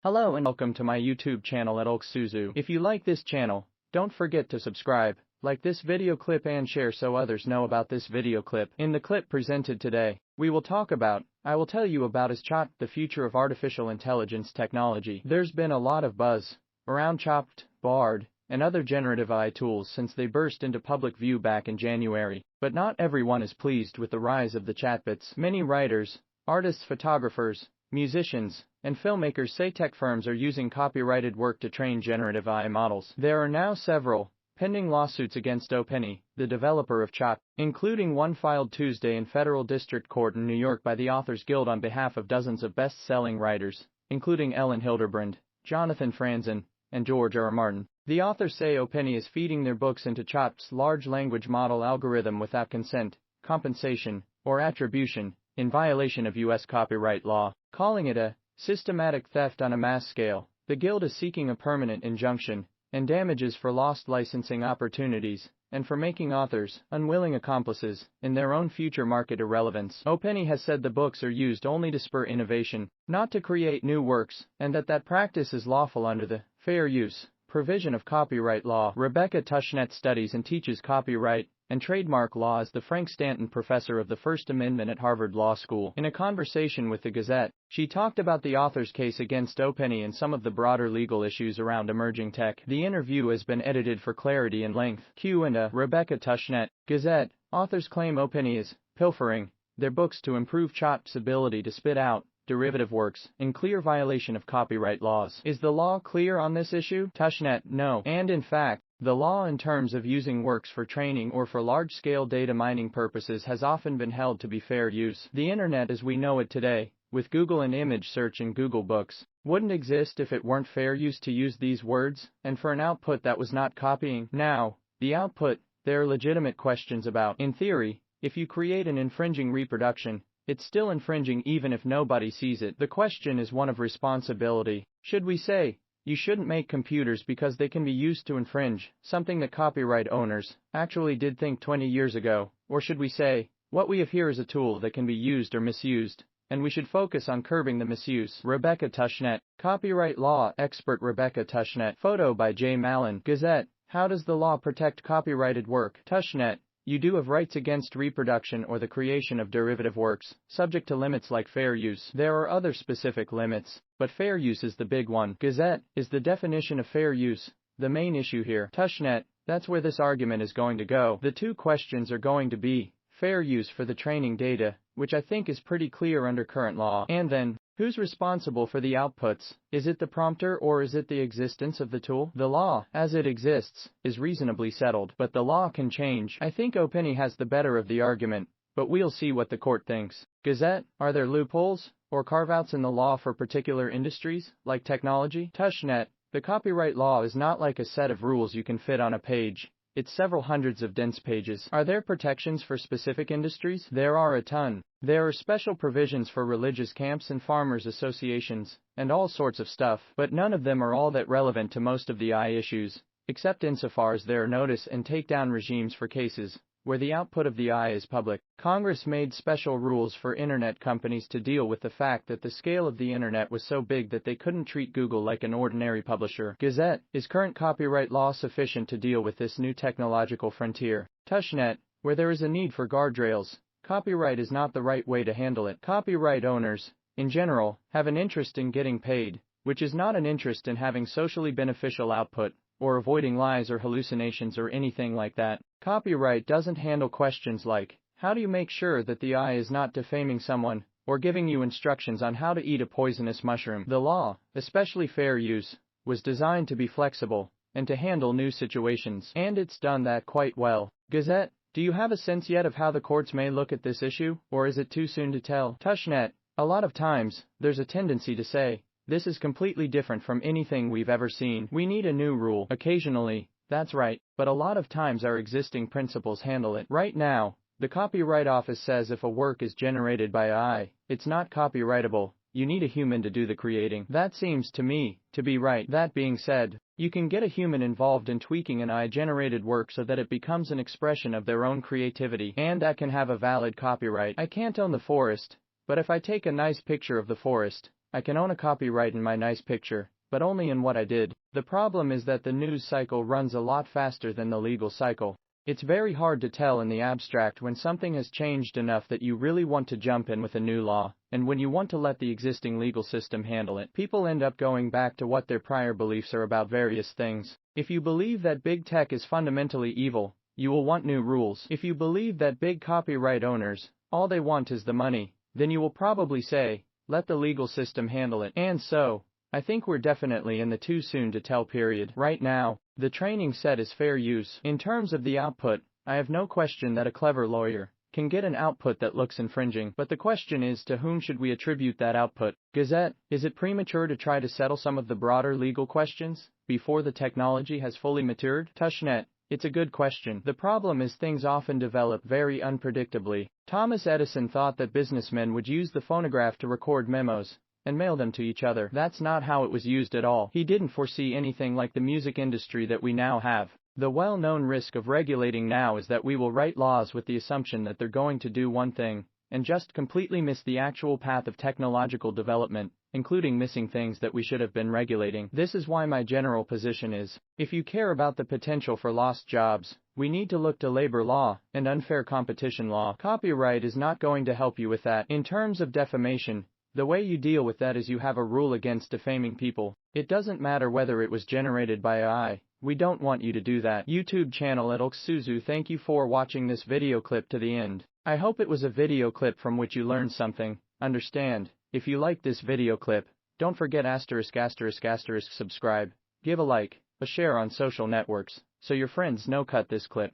Hello and welcome to my YouTube channel at Alexandru. If you like this channel, don't forget to subscribe, like this video clip and share so others know about this video clip. In the clip presented today, I will tell you about is ChatGPT, the future of artificial intelligence technology. There's been a lot of buzz around ChatGPT, Bard, and other generative AI tools since they burst into public view back in January. But not everyone is pleased with the rise of the chatbots. Many writers, artists, photographers, musicians, and filmmakers say tech firms are using copyrighted work to train generative AI models. There are now several pending lawsuits against OpenAI, the developer of ChatGPT, including one filed Tuesday in federal district court in New York by the Authors Guild on behalf of dozens of best-selling writers, including Ellen Hilderbrand, Jonathan Franzen, and George R. R. Martin. The authors say OpenAI is feeding their books into ChatGPT's large language model algorithm without consent, compensation, or attribution, in violation of U.S. copyright law, calling it a systematic theft on a mass scale. The Guild is seeking a permanent injunction and damages for lost licensing opportunities and for making authors unwilling accomplices in their own future market irrelevance. OpenAI has said the books are used only to spur innovation, not to create new works, and that practice is lawful under the fair use provision of copyright law. Rebecca Tushnet studies and teaches copyright and trademark law as the Frank Stanton Professor of the First Amendment at Harvard Law School. In a conversation with the Gazette, she talked about the author's case against OpenAI and some of the broader legal issues around emerging tech. The interview has been edited for clarity and length. Q&A. Rebecca Tushnet, Gazette. Authors claim OpenAI is pilfering their books to improve ChatGPT's ability to spit out derivative works, in clear violation of copyright laws. Is the law clear on this issue? Tushnet, no. And in fact, the law in terms of using works for training or for large-scale data mining purposes has often been held to be fair use. The internet as we know it today, with Google and image search and Google Books, wouldn't exist if it weren't fair use to use these words, and for an output that was not copying. Now, the output, there are legitimate questions about. In theory, if you create an infringing reproduction, it's still infringing even if nobody sees it. The question is one of responsibility. Should we say, you shouldn't make computers because they can be used to infringe, something that copyright owners actually did think 20 years ago? Or should we say, what we have here is a tool that can be used or misused, and we should focus on curbing the misuse? Rebecca Tushnet, copyright law expert. Rebecca Tushnet. Photo by J. Mallon. Gazette. How does the law protect copyrighted work? Tushnet. You do have rights against reproduction or the creation of derivative works, subject to limits like fair use. There are other specific limits, but fair use is the big one. Gazette. Is the definition of fair use the main issue here? Tushnet. That's where this argument is going to go. The two questions are going to be fair use for the training data, which I think is pretty clear under current law, and then, who's responsible for the outputs? Is it the prompter or is it the existence of the tool? The law, as it exists, is reasonably settled, but the law can change. I think OpenAI has the better of the argument, but we'll see what the court thinks. Gazette. Are there loopholes or carve-outs in the law for particular industries, like technology? Tushnet. The copyright law is not like a set of rules you can fit on a page. It's several hundreds of dense pages. Are there protections for specific industries? There are a ton. There are special provisions for religious camps and farmers' associations, and all sorts of stuff, but none of them are all that relevant to most of the AI issues, except insofar as there are notice and takedown regimes for cases where the output of the AI is public. Congress made special rules for internet companies to deal with the fact that the scale of the internet was so big that they couldn't treat Google like an ordinary publisher. Gazette. Is current copyright law sufficient to deal with this new technological frontier? Tushnet. Where there is a need for guardrails, copyright is not the right way to handle it. Copyright owners, in general, have an interest in getting paid, which is not an interest in having socially beneficial output, or avoiding lies or hallucinations or anything like that. Copyright doesn't handle questions like, how do you make sure that the AI is not defaming someone, or giving you instructions on how to eat a poisonous mushroom? The law, especially fair use, was designed to be flexible, and to handle new situations. And it's done that quite well. Gazette. Do you have a sense yet of how the courts may look at this issue, or is it too soon to tell? Tushnet. A lot of times, there's a tendency to say, this is completely different from anything we've ever seen. We need a new rule. Occasionally, that's right, but a lot of times our existing principles handle it. Right now, the Copyright Office says if a work is generated by AI, it's not copyrightable. You need a human to do the creating. That seems to me to be right. That being said, you can get a human involved in tweaking an AI-generated work so that it becomes an expression of their own creativity, and that can have a valid copyright. I can't own the forest, but if I take a nice picture of the forest, I can own a copyright in my nice picture, but only in what I did. The problem is that the news cycle runs a lot faster than the legal cycle. It's very hard to tell in the abstract when something has changed enough that you really want to jump in with a new law, and when you want to let the existing legal system handle it. People end up going back to what their prior beliefs are about various things. If you believe that big tech is fundamentally evil, you will want new rules. If you believe that big copyright owners, all they want is the money, then you will probably say, let the legal system handle it. And so, I think we're definitely in the too soon to tell period. Right now, the training set is fair use. In terms of the output, I have no question that a clever lawyer can get an output that looks infringing, but the question is, to whom should we attribute that output? Gazette, is it premature to try to settle some of the broader legal questions before the technology has fully matured? Tushnet, it's a good question. The problem is things often develop very unpredictably. Thomas Edison thought that businessmen would use the phonograph to record memos and mail them to each other. That's not how it was used at all. He didn't foresee anything like the music industry that we now have. The well-known risk of regulating now is that we will write laws with the assumption that they're going to do one thing, and just completely miss the actual path of technological development, including missing things that we should have been regulating. This is why my general position is, if you care about the potential for lost jobs, we need to look to labor law and unfair competition law. Copyright is not going to help you with that. In terms of defamation, the way you deal with that is you have a rule against defaming people. It doesn't matter whether it was generated by AI. We don't want you to do that. YouTube channel at Alexandru. Thank you for watching this video clip to the end. I hope it was a video clip from which you learned something. Understand, if you like this video clip, don't forget ***** subscribe, give a like, a share on social networks, so your friends know cut this clip.